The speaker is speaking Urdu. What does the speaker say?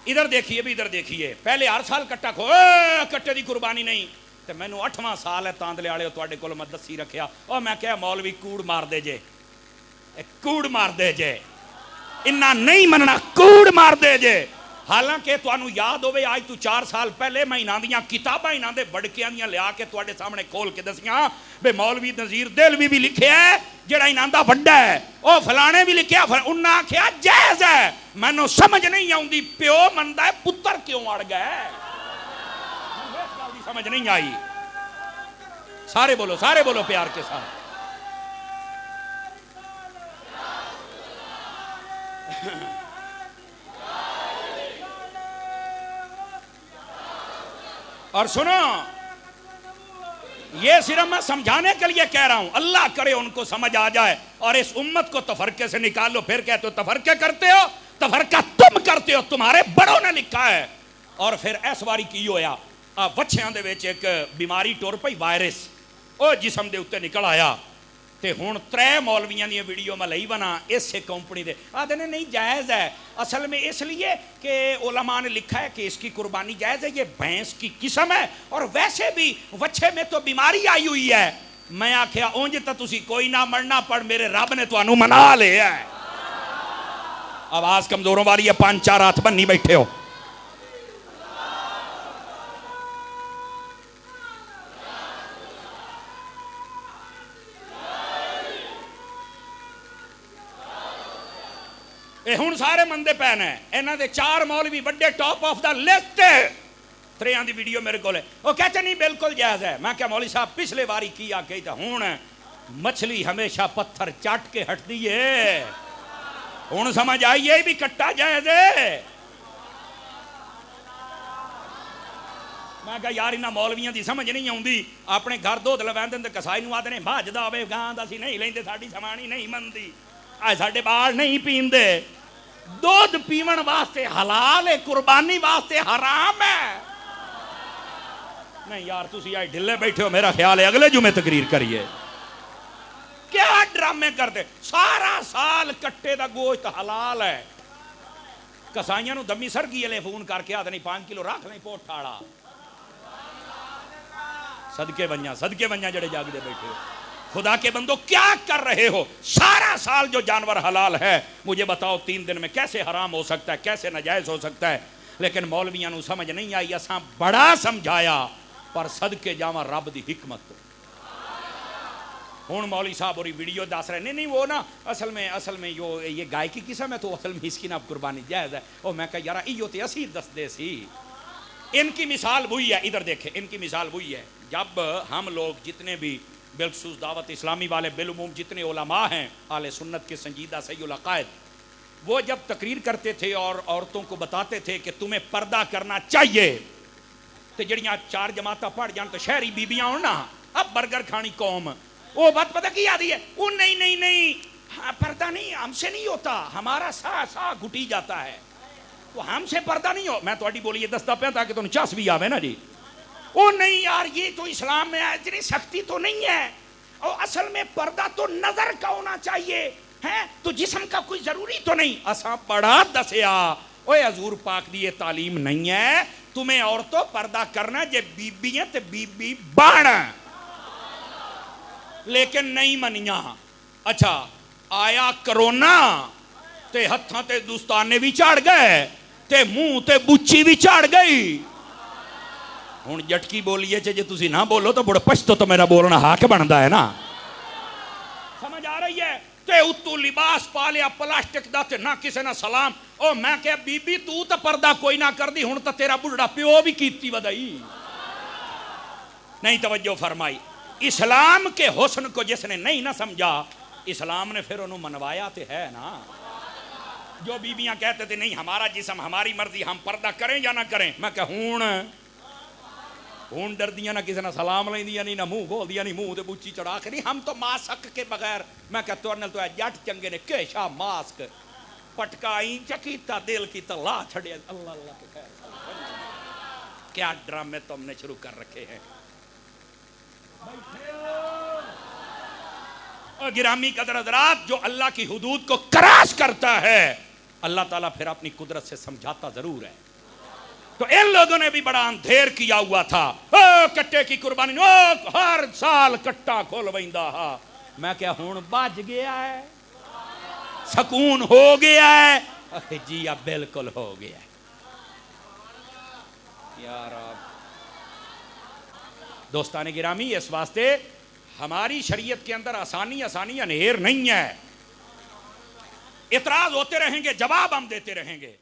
ادھر دیکھیے بھی ادھر دیکھیے، پہلے ہر سال کٹا کھو کٹے دی قربانی نہیں تے مینوں 8واں سال ہے تاندلے والے تواڈے کول میں دسی رکھیا او میں کہیا مولوی کوڑ مار دے جے، کوڑ مار دے جے، انہاں نہیں مننا کوڑ مار دے جے۔ حالانکہ تانوں یاد ہوے آج تو 4 سال پہلے میں انہاں دیاں کتاباں انہاں دے بڑکیاں دیاں لیا کے تواڈے سامنے کھول کے دسیاں بے مولوی نذیر دہلوی بھی لکھیا ہے جڑا انہاں دا وڈا ہے، او فلانے بھی لکھیا، انہاں آکھیا جائز ہے۔ مینوں سمجھ نہیں آوندی پیو مندا ہے پتر کیوں اڑ گئے، اس گل دی سمجھ نہیں آئی۔ سارے بولو پیار کے ساتھ۔ اور سنو، یہ صرف میں سمجھانے کے لیے کہہ رہا ہوں، اللہ کرے ان کو سمجھ آ جائے اور اس امت کو تفرقے سے نکال لو۔ پھر کہتے ہو تفرقے کرتے ہو، تفرقہ تم کرتے ہو، تمہارے بڑوں نے لکھا ہے۔ اور پھر اس باری کی ہویا وچھیاں دے وچ ایک بیماری ٹر پئی وائرس، او جسم دے اوتے نکل آیا تے ہن 3 مولویاں دی ویڈیو میں لئی بنا اس کمپنی دے آدھے نے نہیں جائز ہے، اصل میں اس لیے کہ علماء نے لکھا ہے کہ اس کی قربانی جائز ہے، یہ بھینس کی قسم ہے اور ویسے بھی وچھے میں تو بیماری آئی ہوئی ہے۔ میں آکھیا اونج تے تسی کوئی نہ مرنا پر میرے رب نے تانوں منا لیا ہے۔ آواز کمزوروں والی ہے، 5-4 ہاتھ بنی بیٹھے ہو۔ ہن سارے مندے پین ہیں، انہاں دے 4 مولوی وڈے top of the list, 3 the video میرے کول ہے، وہ کہتے نہیں بالکل جائز ہے۔ میں کہا مولوی صاحب پچھلے باری کیا کہی تھا، ہن مچھلی ہمیشہ پتھر چاٹ کے ہٹتی ہے، ہن سمجھ آئی یہ بھی کٹا جائز ہے۔ میں کہا یار انہاں مولویاں دی سمجھ نہیں آوندی، اپنے گھر دودھ لویندے تے کسائی نوں آدھے بھجدا ہوے گاں دا سی نہیں لیندے، ساڈی سمانی نہیں مندی، آج ساڈے بال نہیں پیندے۔ دودھ پیون واسطے حلال ہے، قربانی واسطے حرام ہے۔ نہیں یار تسی آج ڈھلے بیٹھے ہو، میرا خیال ہے اگلے جمعے تقریر کریے۔ کیا ڈرامے کرتے، سارا سال کٹے دا گوشت حلال ہے، کسائیاں نو دمی سرگی والے فون کر کے آدھے نہیں 5 کلو رکھ نہیں پوٹ ٹھاڑا۔ صدقے ونجا جڑے جاگ دے بیٹھے ہو، خدا کے بندو کیا کر رہے ہو؟ سارا سال جو جانور حلال ہے مجھے بتاؤ 3 دن میں کیسے حرام ہو سکتا ہے، کیسے ناجائز ہو سکتا ہے؟ لیکن مولویاں نو سمجھ نہیں آئی، اساں بڑا سمجھایا پر صدقے جاواں رب دی حکمت۔ ہن مولوی صاحب اور ویڈیو دس رہے نہیں وہ نا اصل میں یہ گائے کی قسم ہے تو اصل میں اس کی نا قربانی جائز ہے۔ اور میں کہا یار ایو تے اسی دس دے سی، ان کی مثال وہی ہے، ادھر دیکھیں ان کی مثال وہی ہے۔ جب ہم لوگ جتنے بھی بالخصوص دعوت اسلامی والے بالعموم جتنے علماء ہیں اہل سنت کے سنجیدہ صحیح العقائد، وہ جب تقریر کرتے تھے اور عورتوں کو بتاتے تھے کہ تمہیں پردہ کرنا چاہیے، تو جڑیاں 4 جماعتیں پڑھ جان تو شہری بیبیاں ہوں نا، اب برگر کھانی قوم، وہ بات پتہ کی آدھی ہے، وہ نہیں پردہ نہیں ہم سے نہیں ہوتا، ہمارا سا گھٹی جاتا ہے، وہ ہم سے پردہ نہیں ہو۔ میں تو بولی یہ دستا پیا تاکہ تمہیں چس بھی آوے نا جی۔ وہ نہیں یار یہ تو اسلام میں ہے، اتنی سختی تو نہیں ہے، اور اصل میں پردہ تو نظر کا ہونا چاہیے ہے، تو جسم کا کوئی ضروری تو نہیں۔ اساں پڑھا دسیا اوے حضور پاک دی یہ تعلیم نہیں ہے، تمہیں عورتوں پردہ کرنا جے بی ہیں تے بی بان، لیکن نہیں منیاں۔ اچھا آیا کرونا تے ہتھاں تے دوستانے بھی چڑھ گئے تے منہ تے بچی بھی چڑھ گئی۔ ہن جٹکی بولیے جے تسی نہ بولو تو بڑا پشتو تو میرا بولنا حق بندا ہے نا، سمجھ آ رہی ہے؟ تے اتو لباس پا لیا پلاسٹک دا تے نہ کسے نہ سلام۔ او میں کہ بی بی تو تے پردہ کوئی نہ کر دی، ہن تے تیرا بڑھڑا پیو بھی کیتی ودائی نہیں۔ توجہ فرمائی، اسلام کے حسن کو جس نے نہیں نہ سمجھا، اسلام نے پھر انہوں منوایا تے ہے نا۔ جو بیویاں کہتے تھے نہیں ہمارا جسم ہماری مرضی، ہم پردہ کریں یا نہ کریں، میں کہ ہون ڈر دیاں نہ کسی نہ سلام لیں دیا نہیں، نہ منہ کھول دیا نہیں، منہ تے بچی چڑھا کے نہیں، ہم تو ماسک کے بغیر۔ میں کہ تو ہے جٹ چنگے نے کیشا ماسک پٹکائی چکیتا دل کی تلا چھڑے۔ اللہ اللہ کے خیر، کیا ڈرامے تم نے شروع کر رکھے ہیں۔ اور گرامی قدر حضرات، جو اللہ کی حدود کو کراس کرتا ہے اللہ تعالیٰ پھر اپنی قدرت سے سمجھاتا ضرور ہے. تو ان لوگوں نے بھی بڑا اندھیر کیا ہوا تھا. کٹے کی قربانی ہر سال کٹا کھول ویندا ہا. میں کیا ہون بج گیا ہے, سکون ہو گیا ہے. جی اب بالکل ہو گیا ہے یار. دوستان گرامی, اس واسطے ہماری شریعت کے اندر آسانی انہیر نہیں ہے. اعتراض ہوتے رہیں گے, جواب ہم دیتے رہیں گے.